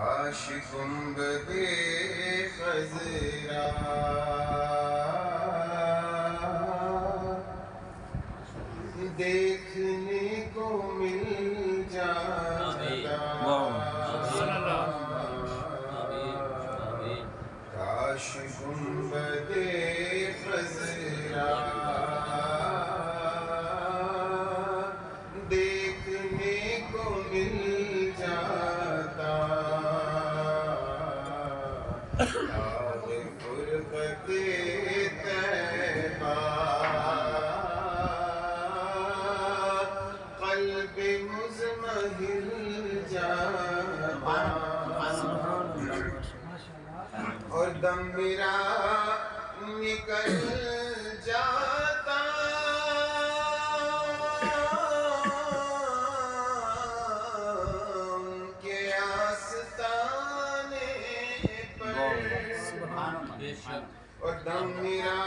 کاش گنبد خضرا دیکھنے کو مل جاتا، کاش گنبد خضرا دیکھنے کو مل جاتا، باغ فرقت طیبہ قلب مضمحل جاتا، اور دم میرا نکل جاتا، ان کے آستانے پر، اور دم میرا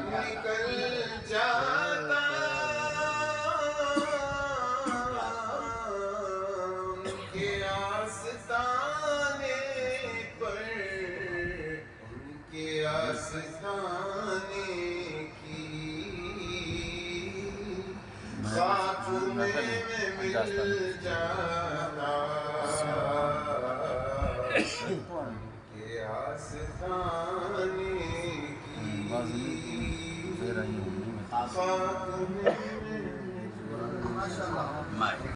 نکل جاتا، ان کے آستانے پر، ان کے آستانے کی خاک میں مل جاتا، ان کے آستانے کی خاک میں